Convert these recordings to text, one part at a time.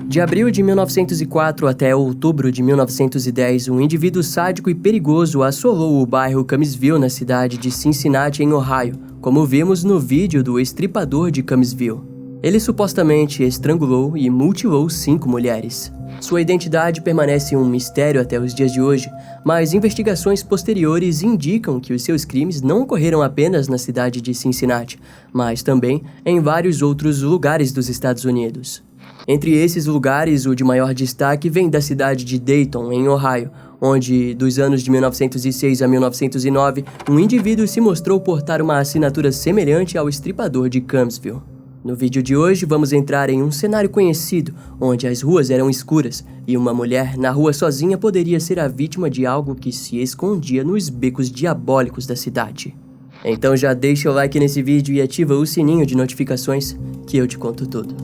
De abril de 1904 até outubro de 1910, um indivíduo sádico e perigoso assolou o bairro Camisville na cidade de Cincinnati, em Ohio, como vimos no vídeo do Estripador de Camisville. Ele supostamente estrangulou e mutilou 5 mulheres. Sua identidade permanece um mistério até os dias de hoje, mas investigações posteriores indicam que os seus crimes não ocorreram apenas na cidade de Cincinnati, mas também em vários outros lugares dos Estados Unidos. Entre esses lugares, o de maior destaque vem da cidade de Dayton, em Ohio, onde, dos anos de 1906 a 1909, um indivíduo se mostrou portar uma assinatura semelhante ao Estripador de Camisville. No vídeo de hoje, vamos entrar em um cenário conhecido, onde as ruas eram escuras e uma mulher na rua sozinha poderia ser a vítima de algo que se escondia nos becos diabólicos da cidade. Então já deixa o like nesse vídeo e ativa o sininho de notificações, que eu te conto tudo.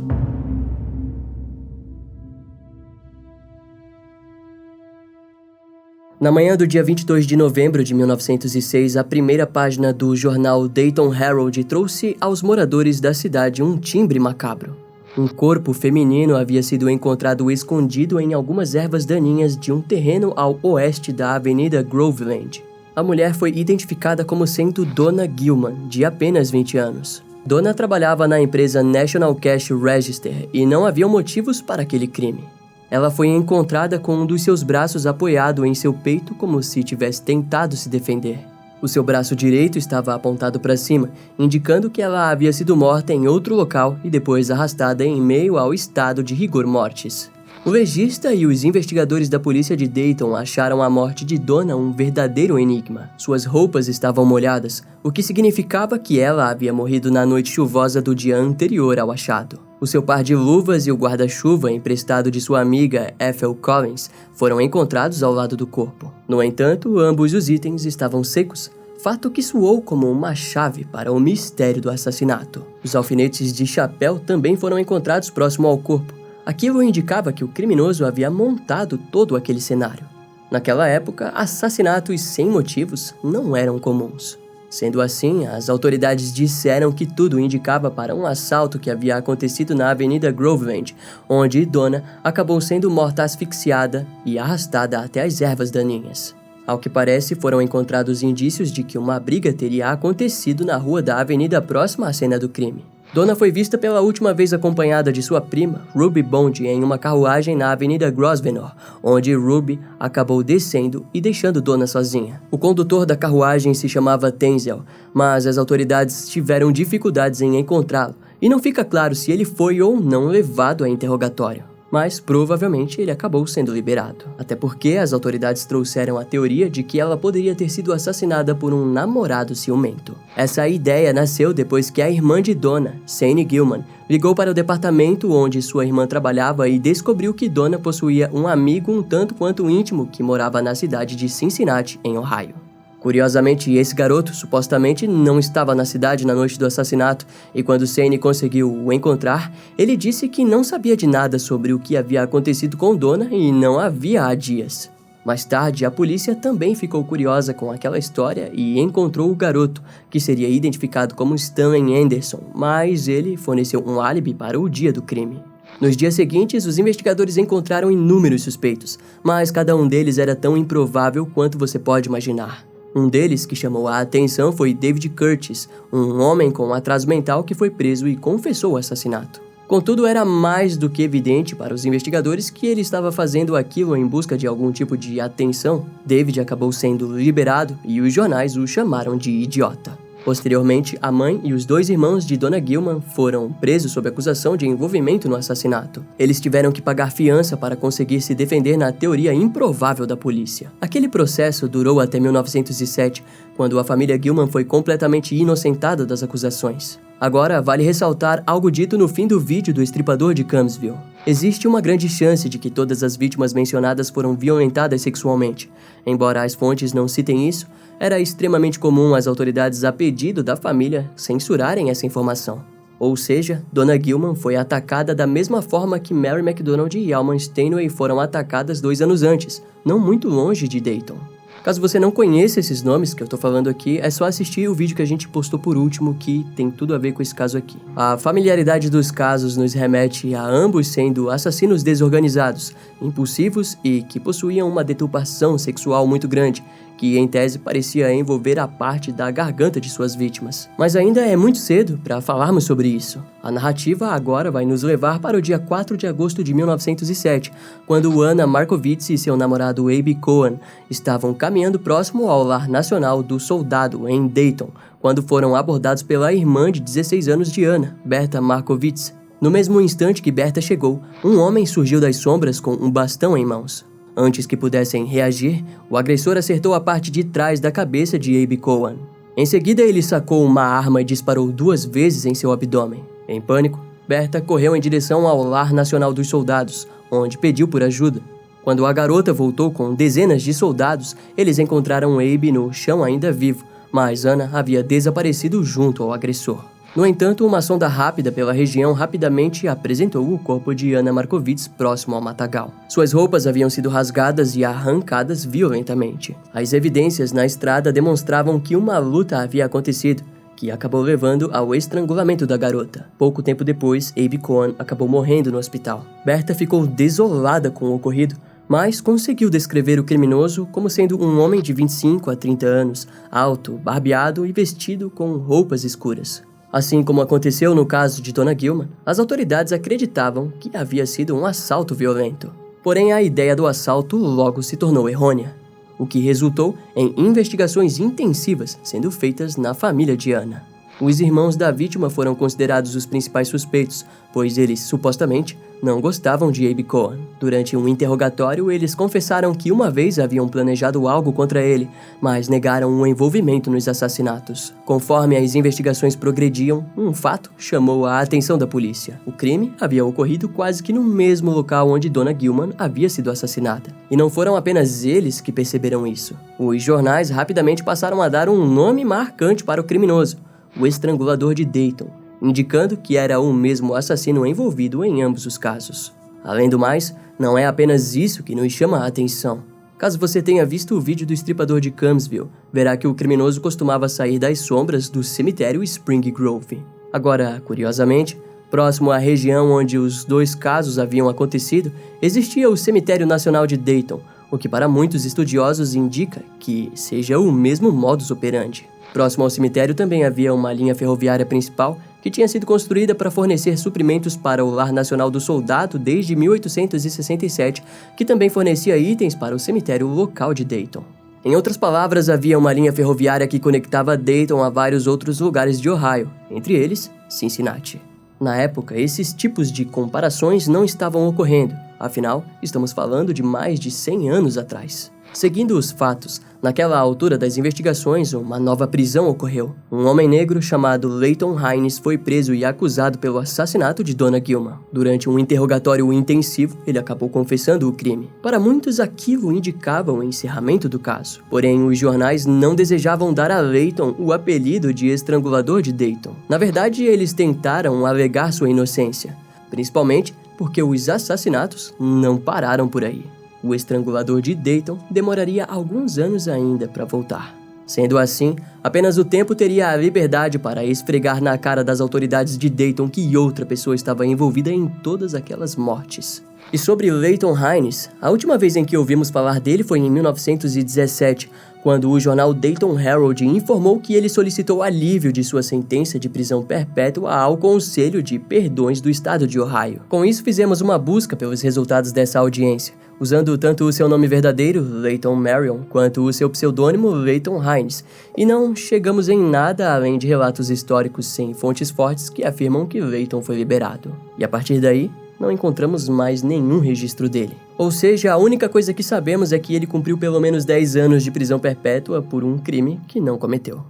Na manhã do dia 22 de novembro de 1906, a primeira página do jornal Dayton Herald trouxe aos moradores da cidade um timbre macabro. Um corpo feminino havia sido encontrado escondido em algumas ervas daninhas de um terreno ao oeste da Avenida Groveland. A mulher foi identificada como sendo Donna Gilman, de apenas 20 anos. Donna trabalhava na empresa National Cash Register e não havia motivos para aquele crime. Ela foi encontrada com um dos seus braços apoiado em seu peito como se tivesse tentado se defender. O seu braço direito estava apontado para cima, indicando que ela havia sido morta em outro local e depois arrastada em meio ao estado de rigor mortis. O legista e os investigadores da polícia de Dayton acharam a morte de Donna um verdadeiro enigma. Suas roupas estavam molhadas, o que significava que ela havia morrido na noite chuvosa do dia anterior ao achado. O seu par de luvas e o guarda-chuva emprestado de sua amiga Ethel Collins foram encontrados ao lado do corpo. No entanto, ambos os itens estavam secos, fato que soou como uma chave para o mistério do assassinato. Os alfinetes de chapéu também foram encontrados próximo ao corpo. Aquilo indicava que o criminoso havia montado todo aquele cenário. Naquela época, assassinatos sem motivos não eram comuns. Sendo assim, as autoridades disseram que tudo indicava para um assalto que havia acontecido na Avenida Groveland, onde Donna acabou sendo morta asfixiada e arrastada até as ervas daninhas. Ao que parece, foram encontrados indícios de que uma briga teria acontecido na rua da avenida próxima à cena do crime. Donna foi vista pela última vez acompanhada de sua prima, Ruby Bond, em uma carruagem na Avenida Grosvenor, onde Ruby acabou descendo e deixando Donna sozinha. O condutor da carruagem se chamava Tenzel, mas as autoridades tiveram dificuldades em encontrá-lo, e não fica claro se ele foi ou não levado a interrogatório. Mas provavelmente ele acabou sendo liberado. Até porque as autoridades trouxeram a teoria de que ela poderia ter sido assassinada por um namorado ciumento. Essa ideia nasceu depois que a irmã de Donna, Sane Gilman, ligou para o departamento onde sua irmã trabalhava e descobriu que Donna possuía um amigo um tanto quanto íntimo que morava na cidade de Cincinnati, em Ohio. Curiosamente, esse garoto supostamente não estava na cidade na noite do assassinato, e quando Sane conseguiu o encontrar, ele disse que não sabia de nada sobre o que havia acontecido com Donna e não havia há dias. Mais tarde, a polícia também ficou curiosa com aquela história e encontrou o garoto, que seria identificado como Stanley Anderson, mas ele forneceu um álibi para o dia do crime. Nos dias seguintes, os investigadores encontraram inúmeros suspeitos, mas cada um deles era tão improvável quanto você pode imaginar. Um deles que chamou a atenção foi David Curtis, um homem com atraso mental que foi preso e confessou o assassinato. Contudo, era mais do que evidente para os investigadores que ele estava fazendo aquilo em busca de algum tipo de atenção. David acabou sendo liberado e os jornais o chamaram de idiota. Posteriormente, a mãe e os 2 irmãos de Donna Gilman foram presos sob acusação de envolvimento no assassinato. Eles tiveram que pagar fiança para conseguir se defender na teoria improvável da polícia. Aquele processo durou até 1907, quando a família Gilman foi completamente inocentada das acusações. Agora, vale ressaltar algo dito no fim do vídeo do Estripador de Camisville. Existe uma grande chance de que todas as vítimas mencionadas foram violentadas sexualmente. Embora as fontes não citem isso, era extremamente comum as autoridades, a pedido da família, censurarem essa informação. Ou seja, Donna Gilman foi atacada da mesma forma que Mary MacDonald e Alma Steinway foram atacadas 2 anos antes, não muito longe de Dayton. Caso você não conheça esses nomes que eu tô falando aqui, é só assistir o vídeo que a gente postou por último, que tem tudo a ver com esse caso aqui. A familiaridade dos casos nos remete a ambos sendo assassinos desorganizados, impulsivos e que possuíam uma deturpação sexual muito grande, que em tese parecia envolver a parte da garganta de suas vítimas. Mas ainda é muito cedo para falarmos sobre isso. A narrativa agora vai nos levar para o dia 4 de agosto de 1907, quando Anna Markovits e seu namorado Abe Cohen estavam caminhando próximo ao Lar Nacional do Soldado, em Dayton, quando foram abordados pela irmã de 16 anos de Anna, Berta Markovits. No mesmo instante que Berta chegou, um homem surgiu das sombras com um bastão em mãos. Antes que pudessem reagir, o agressor acertou a parte de trás da cabeça de Abe Cohen. Em seguida, ele sacou uma arma e disparou 2 vezes em seu abdômen. Em pânico, Berta correu em direção ao Lar Nacional dos Soldados, onde pediu por ajuda. Quando a garota voltou com dezenas de soldados, eles encontraram Abe no chão ainda vivo, mas Anna havia desaparecido junto ao agressor. No entanto, uma sonda rápida pela região rapidamente apresentou o corpo de Anna Markovits próximo ao matagal. Suas roupas haviam sido rasgadas e arrancadas violentamente. As evidências na estrada demonstravam que uma luta havia acontecido, que acabou levando ao estrangulamento da garota. Pouco tempo depois, Abe Cohen acabou morrendo no hospital. Berta ficou desolada com o ocorrido, mas conseguiu descrever o criminoso como sendo um homem de 25 a 30 anos, alto, barbeado e vestido com roupas escuras. Assim como aconteceu no caso de Dona Gilman, as autoridades acreditavam que havia sido um assalto violento. Porém, a ideia do assalto logo se tornou errônea, o que resultou em investigações intensivas sendo feitas na família de Anna. Os irmãos da vítima foram considerados os principais suspeitos, pois eles, supostamente, não gostavam de Abe Cohen. Durante um interrogatório, eles confessaram que uma vez haviam planejado algo contra ele, mas negaram o envolvimento nos assassinatos. Conforme as investigações progrediam, um fato chamou a atenção da polícia. O crime havia ocorrido quase que no mesmo local onde Dona Gilman havia sido assassinada. E não foram apenas eles que perceberam isso. Os jornais rapidamente passaram a dar um nome marcante para o criminoso: o estrangulador de Dayton, indicando que era o mesmo assassino envolvido em ambos os casos. Além do mais, não é apenas isso que nos chama a atenção. Caso você tenha visto o vídeo do estripador de Camsville, verá que o criminoso costumava sair das sombras do cemitério Spring Grove. Agora, curiosamente, próximo à região onde os 2 casos haviam acontecido, existia o Cemitério Nacional de Dayton, o que para muitos estudiosos indica que seja o mesmo modus operandi. Próximo ao cemitério também havia uma linha ferroviária principal que tinha sido construída para fornecer suprimentos para o Lar Nacional do Soldado desde 1867, que também fornecia itens para o cemitério local de Dayton. Em outras palavras, havia uma linha ferroviária que conectava Dayton a vários outros lugares de Ohio, entre eles, Cincinnati. Na época, esses tipos de comparações não estavam ocorrendo, afinal, estamos falando de mais de 100 anos atrás. Seguindo os fatos, naquela altura das investigações, uma nova prisão ocorreu. Um homem negro chamado Leighton Hines foi preso e acusado pelo assassinato de Dona Gilman. Durante um interrogatório intensivo, ele acabou confessando o crime. Para muitos, aquilo indicava o encerramento do caso. Porém, os jornais não desejavam dar a Leighton o apelido de estrangulador de Dayton. Na verdade, eles tentaram alegar sua inocência, principalmente porque os assassinatos não pararam por aí. O estrangulador de Dayton demoraria alguns anos ainda para voltar. Sendo assim, apenas o tempo teria a liberdade para esfregar na cara das autoridades de Dayton que outra pessoa estava envolvida em todas aquelas mortes. E sobre Leighton Hines, a última vez em que ouvimos falar dele foi em 1917, quando o jornal Dayton Herald informou que ele solicitou alívio de sua sentença de prisão perpétua ao Conselho de Perdões do Estado de Ohio. Com isso, fizemos uma busca pelos resultados dessa audiência, usando tanto o seu nome verdadeiro, Leighton Marion, quanto o seu pseudônimo, Leighton Hines, e não chegamos em nada além de relatos históricos sem fontes fortes que afirmam que Leighton foi liberado. E a partir daí, não encontramos mais nenhum registro dele. Ou seja, a única coisa que sabemos é que ele cumpriu pelo menos 10 anos de prisão perpétua por um crime que não cometeu.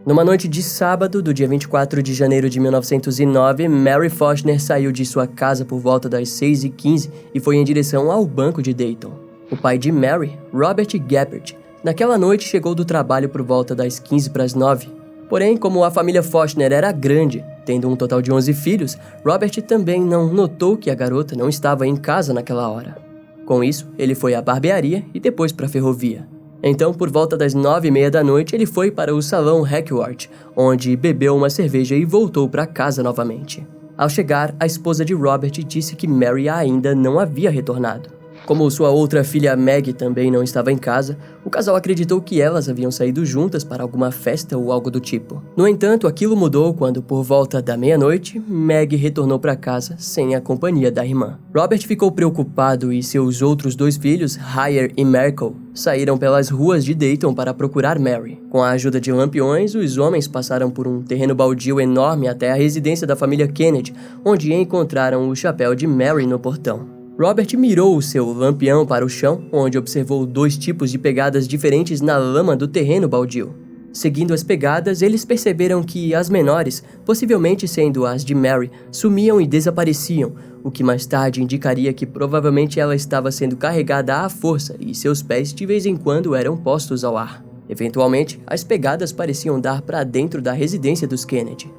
Numa noite de sábado, do dia 24 de janeiro de 1909, Mary Fochner saiu de sua casa por volta das 6h15 e foi em direção ao banco de Dayton. O pai de Mary, Robert Geppert, naquela noite chegou do trabalho por volta das 8h45. Porém, como a família Fochner era grande, tendo um total de 11 filhos, Robert também não notou que a garota não estava em casa naquela hora. Com isso, ele foi à barbearia e depois para a ferrovia. Então, por volta das 9h30 da noite, ele foi para o salão Hackworth, onde bebeu uma cerveja e voltou para casa novamente. Ao chegar, a esposa de Robert disse que Mary ainda não havia retornado. Como sua outra filha Maggie também não estava em casa, o casal acreditou que elas haviam saído juntas para alguma festa ou algo do tipo. No entanto, aquilo mudou quando, por volta da meia-noite, Maggie retornou para casa sem a companhia da irmã. Robert ficou preocupado e seus outros 2 filhos, Hyer e Merkel, saíram pelas ruas de Dayton para procurar Mary. Com a ajuda de lampiões, os homens passaram por um terreno baldio enorme até a residência da família Kennedy, onde encontraram o chapéu de Mary no portão. Robert mirou o seu lampião para o chão, onde observou 2 tipos de pegadas diferentes na lama do terreno baldio. Seguindo as pegadas, eles perceberam que as menores, possivelmente sendo as de Mary, sumiam e desapareciam, o que mais tarde indicaria que provavelmente ela estava sendo carregada à força e seus pés de vez em quando eram postos ao ar. Eventualmente, as pegadas pareciam dar para dentro da residência dos Kennedy.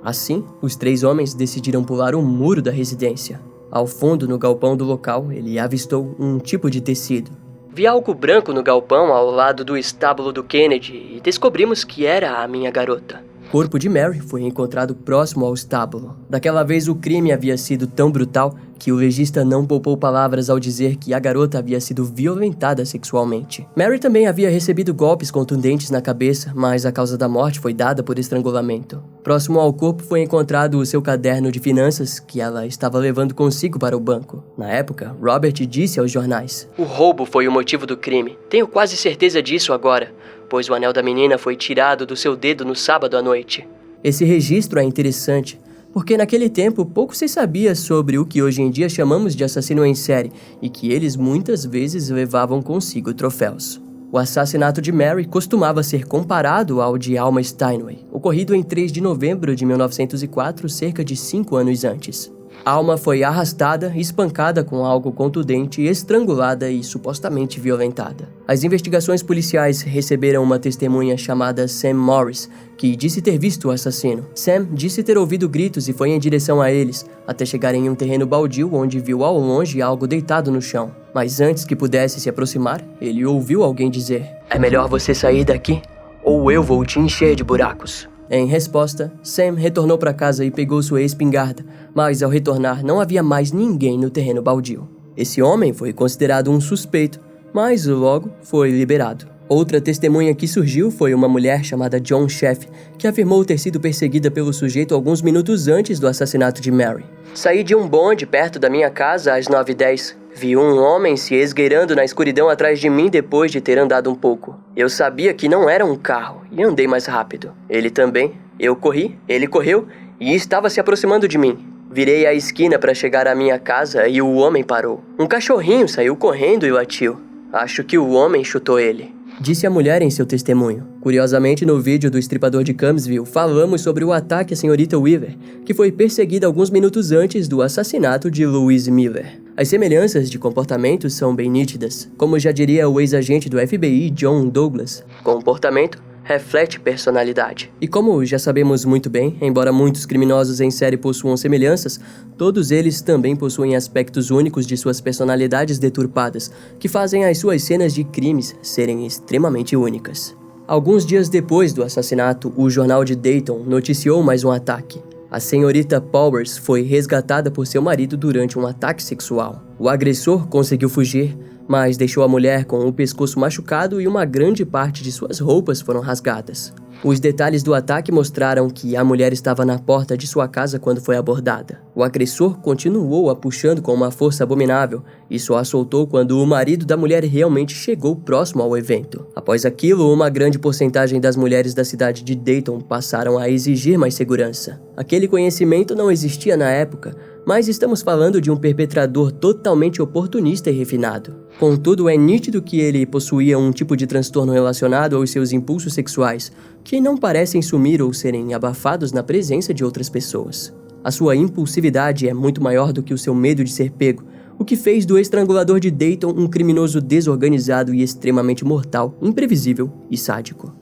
Assim, os 3 homens decidiram pular um muro da residência. Ao fundo, no galpão do local, ele avistou um tipo de tecido. Vi algo branco no galpão ao lado do estábulo do Kennedy e descobrimos que era a minha garota. O corpo de Mary foi encontrado próximo ao estábulo. Daquela vez, o crime havia sido tão brutal que o legista não poupou palavras ao dizer que a garota havia sido violentada sexualmente. Mary também havia recebido golpes contundentes na cabeça, mas a causa da morte foi dada por estrangulamento. Próximo ao corpo foi encontrado o seu caderno de finanças que ela estava levando consigo para o banco. Na época, Robert disse aos jornais: "O roubo foi o motivo do crime. Tenho quase certeza disso agora, pois o anel da menina foi tirado do seu dedo no sábado à noite." Esse registro é interessante, porque naquele tempo pouco se sabia sobre o que hoje em dia chamamos de assassino em série e que eles muitas vezes levavam consigo troféus. O assassinato de Mary costumava ser comparado ao de Alma Steinway, ocorrido em 3 de novembro de 1904, cerca de 5 anos antes. Alma foi arrastada, espancada com algo contundente, estrangulada e supostamente violentada. As investigações policiais receberam uma testemunha chamada Sam Morris, que disse ter visto o assassino. Sam disse ter ouvido gritos e foi em direção a eles, até chegar em um terreno baldio onde viu ao longe algo deitado no chão. Mas antes que pudesse se aproximar, ele ouviu alguém dizer: "É melhor você sair daqui, ou eu vou te encher de buracos." Em resposta, Sam retornou para casa e pegou sua espingarda, mas ao retornar não havia mais ninguém no terreno baldio. Esse homem foi considerado um suspeito, mas logo foi liberado. Outra testemunha que surgiu foi uma mulher chamada John Sheff, que afirmou ter sido perseguida pelo sujeito alguns minutos antes do assassinato de Mary. "Saí de um bonde perto da minha casa às 9h10. Vi um homem se esgueirando na escuridão atrás de mim depois de ter andado um pouco. Eu sabia que não era um carro e andei mais rápido. Ele também. Eu corri, ele correu e estava se aproximando de mim. Virei a esquina para chegar à minha casa e o homem parou. Um cachorrinho saiu correndo e latiu. Acho que o homem chutou ele." Disse a mulher em seu testemunho. Curiosamente, no vídeo do Estripador de Camsville, falamos sobre o ataque à senhorita Weaver, que foi perseguida alguns minutos antes do assassinato de Louise Miller. As semelhanças de comportamento são bem nítidas. Como já diria o ex-agente do FBI, John Douglas, comportamento reflete personalidade. E como já sabemos muito bem, embora muitos criminosos em série possuam semelhanças, todos eles também possuem aspectos únicos de suas personalidades deturpadas, que fazem as suas cenas de crimes serem extremamente únicas. Alguns dias depois do assassinato, o jornal de Dayton noticiou mais um ataque. A senhorita Powers foi resgatada por seu marido durante um ataque sexual. O agressor conseguiu fugir, mas deixou a mulher com o pescoço machucado e uma grande parte de suas roupas foram rasgadas. Os detalhes do ataque mostraram que a mulher estava na porta de sua casa quando foi abordada. O agressor continuou a puxando com uma força abominável e só a soltou quando o marido da mulher realmente chegou próximo ao evento. Após aquilo, uma grande porcentagem das mulheres da cidade de Dayton passaram a exigir mais segurança. Aquele conhecimento não existia na época, mas estamos falando de um perpetrador totalmente oportunista e refinado. Contudo, é nítido que ele possuía um tipo de transtorno relacionado aos seus impulsos sexuais, que não parecem sumir ou serem abafados na presença de outras pessoas. A sua impulsividade é muito maior do que o seu medo de ser pego, o que fez do estrangulador de Dayton um criminoso desorganizado e extremamente mortal, imprevisível e sádico.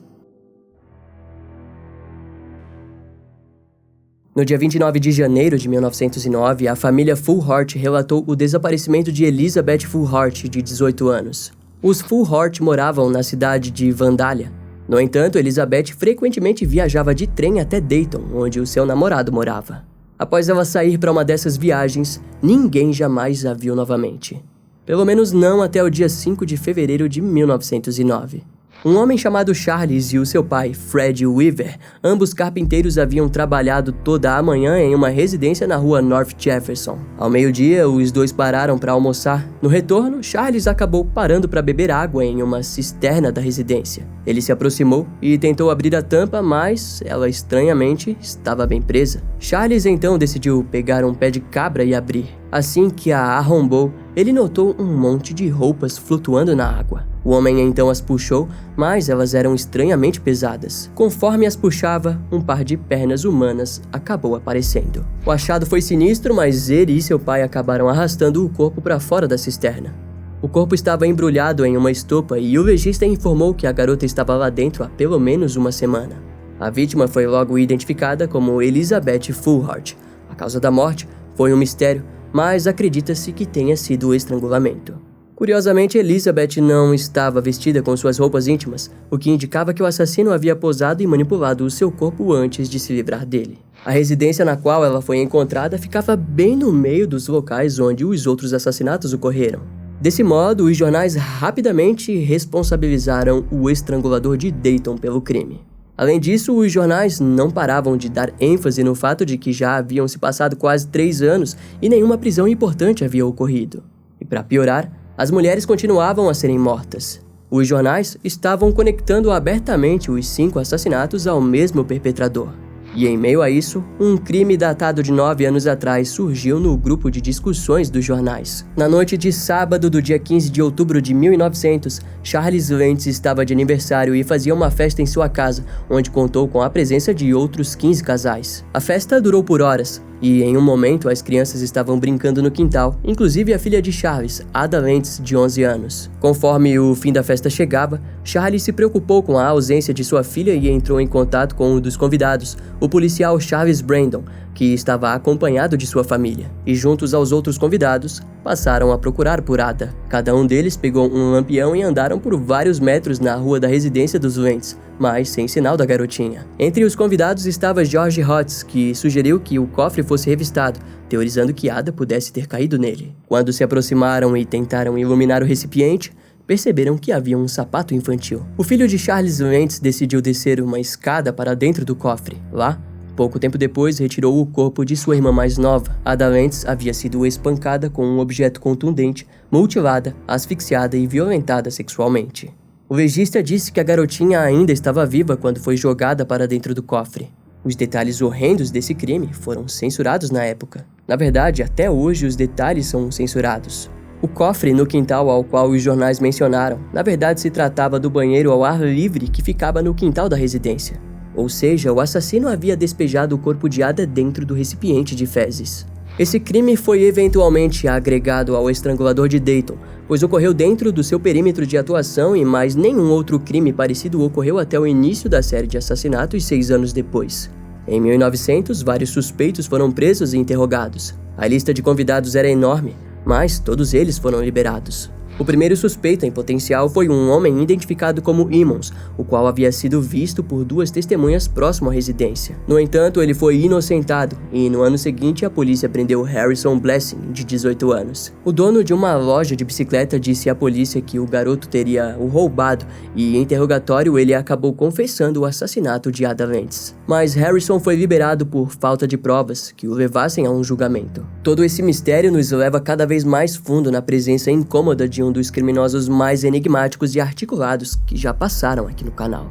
No dia 29 de janeiro de 1909, a família Fulhort relatou o desaparecimento de Elizabeth Fulhort, de 18 anos. Os Fulhort moravam na cidade de Vandalia. No entanto, Elizabeth frequentemente viajava de trem até Dayton, onde o seu namorado morava. Após ela sair para uma dessas viagens, ninguém jamais a viu novamente. Pelo menos não até o dia 5 de fevereiro de 1909. Um homem chamado Charles e o seu pai, Fred Weaver, ambos carpinteiros, haviam trabalhado toda a manhã em uma residência na rua North Jefferson. Ao meio-dia, os dois pararam para almoçar. No retorno, Charles acabou parando para beber água em uma cisterna da residência. Ele se aproximou e tentou abrir a tampa, mas ela estranhamente estava bem presa. Charles então decidiu pegar um pé de cabra e abrir. Assim que a arrombou, ele notou um monte de roupas flutuando na água. O homem então as puxou, mas elas eram estranhamente pesadas. Conforme as puxava, um par de pernas humanas acabou aparecendo. O achado foi sinistro, mas ele e seu pai acabaram arrastando o corpo para fora da cisterna. O corpo estava embrulhado em uma estopa e o legista informou que a garota estava lá dentro há pelo menos uma semana. A vítima foi logo identificada como Elizabeth Fulhort. A causa da morte foi um mistério, mas acredita-se que tenha sido o estrangulamento. Curiosamente, Elizabeth não estava vestida com suas roupas íntimas, o que indicava que o assassino havia posado e manipulado o seu corpo antes de se livrar dele. A residência na qual ela foi encontrada ficava bem no meio dos locais onde os outros assassinatos ocorreram. Desse modo, os jornais rapidamente responsabilizaram o estrangulador de Dayton pelo crime. Além disso, os jornais não paravam de dar ênfase no fato de que já haviam se passado quase 3 anos e nenhuma prisão importante havia ocorrido. E para piorar, as mulheres continuavam a serem mortas. Os jornais estavam conectando abertamente os 5 assassinatos ao mesmo perpetrador. E em meio a isso, um crime datado de 9 anos atrás surgiu no grupo de discussões dos jornais. Na noite de sábado do dia 15 de outubro de 1900, Charles Lentz estava de aniversário e fazia uma festa em sua casa, onde contou com a presença de outros 15 casais. A festa durou por horas, e em um momento as crianças estavam brincando no quintal, inclusive a filha de Charles, Ada Lentz, de 11 anos. Conforme o fim da festa chegava, Charles se preocupou com a ausência de sua filha e entrou em contato com um dos convidados, o policial Charles Brandon, que estava acompanhado de sua família, e juntos aos outros convidados, passaram a procurar por Ada. Cada um deles pegou um lampião e andaram por vários metros na rua da residência dos Lentz, mas sem sinal da garotinha. Entre os convidados estava George Hotz, que sugeriu que o cofre fosse revistado, teorizando que Ada pudesse ter caído nele. Quando se aproximaram e tentaram iluminar o recipiente, perceberam que havia um sapato infantil. O filho de Charles Lentz decidiu descer uma escada para dentro do cofre. Lá, pouco tempo depois, retirou o corpo de sua irmã mais nova. Ada Lentz havia sido espancada com um objeto contundente, mutilada, asfixiada e violentada sexualmente. O legista disse que a garotinha ainda estava viva quando foi jogada para dentro do cofre. Os detalhes horrendos desse crime foram censurados na época. Na verdade, até hoje os detalhes são censurados. O cofre no quintal ao qual os jornais mencionaram, na verdade se tratava do banheiro ao ar livre que ficava no quintal da residência. Ou seja, o assassino havia despejado o corpo de Ada dentro do recipiente de fezes. Esse crime foi eventualmente agregado ao estrangulador de Dayton, pois ocorreu dentro do seu perímetro de atuação e mais nenhum outro crime parecido ocorreu até o início da série de assassinatos 6 anos depois. Em 1900, vários suspeitos foram presos e interrogados. A lista de convidados era enorme, mas todos eles foram liberados. O primeiro suspeito em potencial foi um homem identificado como Emmons, o qual havia sido visto por 2 testemunhas próximo à residência. No entanto, ele foi inocentado e no ano seguinte a polícia prendeu Harrison Blessing, de 18 anos. O dono de uma loja de bicicleta disse à polícia que o garoto teria o roubado e em interrogatório ele acabou confessando o assassinato de Ada Lentz. Mas Harrison foi liberado por falta de provas que o levassem a um julgamento. Todo esse mistério nos leva cada vez mais fundo na presença incômoda de um dos criminosos mais enigmáticos e articulados que já passaram aqui no canal.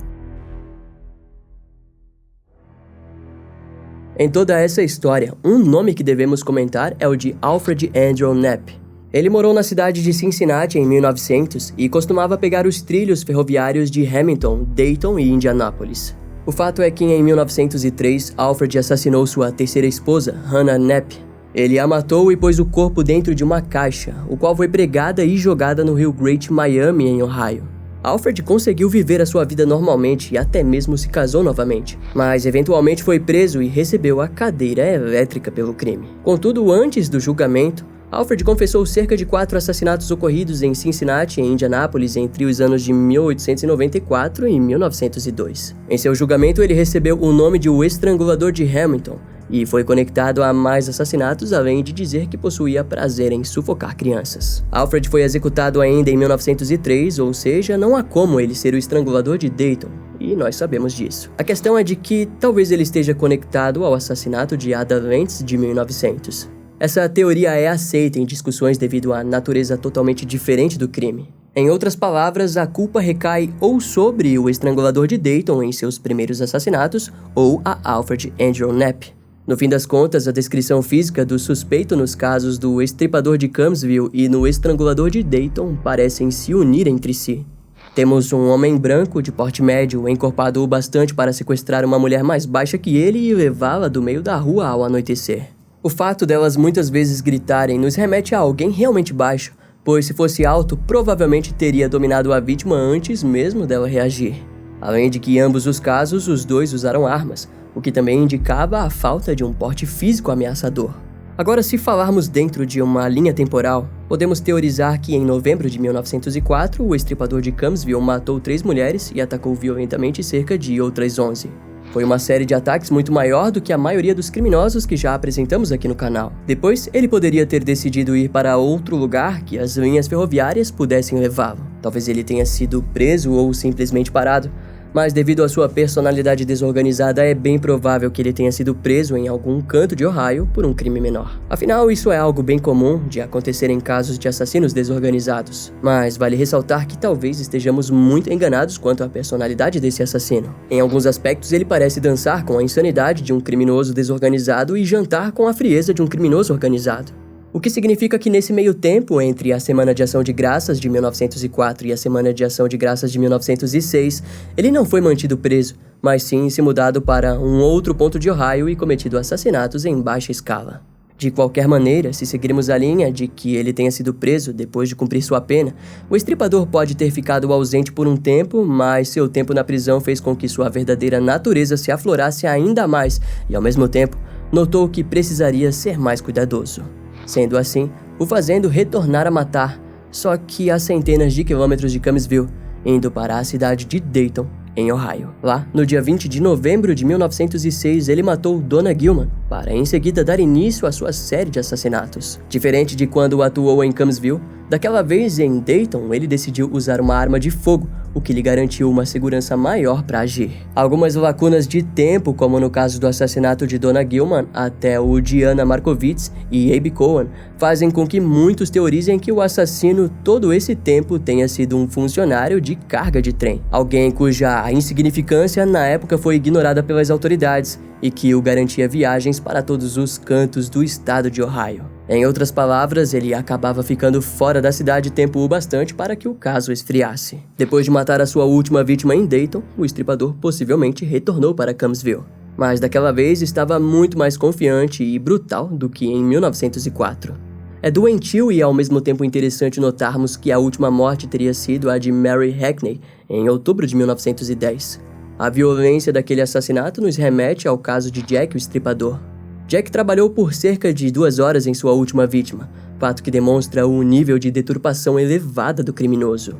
Em toda essa história, um nome que devemos comentar é o de Alfred Andrew Knapp. Ele morou na cidade de Cincinnati em 1900 e costumava pegar os trilhos ferroviários de Hamilton, Dayton e Indianápolis. O fato é que em 1903, Alfred assassinou sua terceira esposa, Hannah Knapp. Ele a matou e pôs o corpo dentro de uma caixa, o qual foi pregada e jogada no rio Great Miami, em Ohio. Alfred conseguiu viver a sua vida normalmente e até mesmo se casou novamente, mas eventualmente foi preso e recebeu a cadeira elétrica pelo crime. Contudo, antes do julgamento, Alfred confessou cerca de 4 assassinatos ocorridos em Cincinnati e Indianápolis entre os anos de 1894 e 1902. Em seu julgamento, ele recebeu o nome de o Estrangulador de Hamilton e foi conectado a mais assassinatos, além de dizer que possuía prazer em sufocar crianças. Alfred foi executado ainda em 1903, ou seja, não há como ele ser o Estrangulador de Dayton, e nós sabemos disso. A questão é de que talvez ele esteja conectado ao assassinato de Ada Lentz de 1900. Essa teoria é aceita em discussões devido à natureza totalmente diferente do crime. Em outras palavras, a culpa recai ou sobre o Estrangulador de Dayton em seus primeiros assassinatos, ou a Alfred Andrew Knapp. No fim das contas, a descrição física do suspeito nos casos do Estripador de Camsville e no Estrangulador de Dayton parecem se unir entre si. Temos um homem branco de porte médio, encorpado o bastante para sequestrar uma mulher mais baixa que ele e levá-la do meio da rua ao anoitecer. O fato delas muitas vezes gritarem nos remete a alguém realmente baixo, pois se fosse alto, provavelmente teria dominado a vítima antes mesmo dela reagir. Além de que em ambos os casos, os dois usaram armas, o que também indicava a falta de um porte físico ameaçador. Agora, se falarmos dentro de uma linha temporal, podemos teorizar que em novembro de 1904, o Estripador de Camsville matou 3 mulheres e atacou violentamente cerca de outras 11. Foi uma série de ataques muito maior do que a maioria dos criminosos que já apresentamos aqui no canal. Depois, ele poderia ter decidido ir para outro lugar que as linhas ferroviárias pudessem levá-lo. Talvez ele tenha sido preso ou simplesmente parado, mas devido à sua personalidade desorganizada, é bem provável que ele tenha sido preso em algum canto de Ohio por um crime menor. Afinal, isso é algo bem comum de acontecer em casos de assassinos desorganizados. Mas vale ressaltar que talvez estejamos muito enganados quanto à personalidade desse assassino. Em alguns aspectos, ele parece dançar com a insanidade de um criminoso desorganizado e jantar com a frieza de um criminoso organizado. O que significa que nesse meio tempo, entre a Semana de Ação de Graças de 1904 e a Semana de Ação de Graças de 1906, ele não foi mantido preso, mas sim se mudado para um outro ponto de Ohio e cometido assassinatos em baixa escala. De qualquer maneira, se seguirmos a linha de que ele tenha sido preso depois de cumprir sua pena, o estripador pode ter ficado ausente por um tempo, mas seu tempo na prisão fez com que sua verdadeira natureza se aflorasse ainda mais e, ao mesmo tempo, notou que precisaria ser mais cuidadoso. Sendo assim, o fazendo retornar a matar, só que a centenas de quilômetros de Camsville, indo para a cidade de Dayton, em Ohio. Lá, no dia 20 de novembro de 1906, ele matou Donna Gilman, para em seguida dar início à sua série de assassinatos. Diferente de quando atuou em Camsville, daquela vez em Dayton, ele decidiu usar uma arma de fogo, o que lhe garantiu uma segurança maior para agir. Algumas lacunas de tempo, como no caso do assassinato de Donna Gilman, até o Diana Markovits e Abe Cohen, fazem com que muitos teorizem que o assassino todo esse tempo tenha sido um funcionário de carga de trem, alguém cuja insignificância na época foi ignorada pelas autoridades e que o garantia viagens para todos os cantos do estado de Ohio. Em outras palavras, ele acabava ficando fora da cidade tempo o bastante para que o caso esfriasse. Depois de matar a sua última vítima em Dayton, o estripador possivelmente retornou para Camsville. Mas daquela vez estava muito mais confiante e brutal do que em 1904. É doentio e ao mesmo tempo interessante notarmos que a última morte teria sido a de Mary Hackney, em outubro de 1910. A violência daquele assassinato nos remete ao caso de Jack o Estripador. Jack trabalhou por cerca de 2 horas em sua última vítima, fato que demonstra o nível de deturpação elevada do criminoso.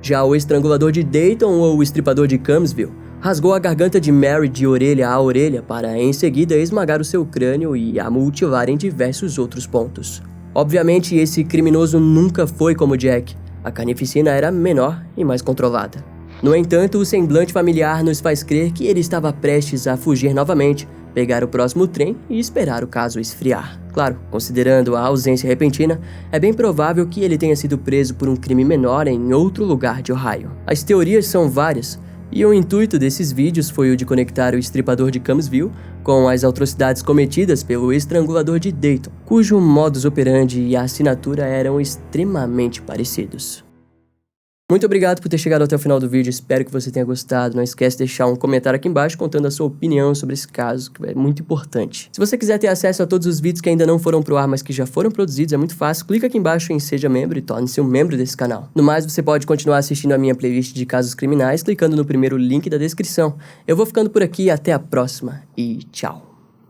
Já o Estrangulador de Dayton ou o Estripador de Camsville rasgou a garganta de Mary de orelha a orelha para em seguida esmagar o seu crânio e a mutilar em diversos outros pontos. Obviamente, esse criminoso nunca foi como Jack. A carnificina era menor e mais controlada. No entanto, o semblante familiar nos faz crer que ele estava prestes a fugir novamente, pegar o próximo trem e esperar o caso esfriar. Claro, considerando a ausência repentina, é bem provável que ele tenha sido preso por um crime menor em outro lugar de Ohio. As teorias são várias, e o intuito desses vídeos foi o de conectar o Estripador de Camsville com as atrocidades cometidas pelo Estrangulador de Dayton, cujo modus operandi e a assinatura eram extremamente parecidos. Muito obrigado por ter chegado até o final do vídeo, espero que você tenha gostado. Não esquece de deixar um comentário aqui embaixo contando a sua opinião sobre esse caso, que é muito importante. Se você quiser ter acesso a todos os vídeos que ainda não foram pro ar, mas que já foram produzidos, é muito fácil. Clica aqui embaixo em Seja Membro e torne-se um membro desse canal. No mais, você pode continuar assistindo a minha playlist de casos criminais clicando no primeiro link da descrição. Eu vou ficando por aqui, até a próxima e tchau.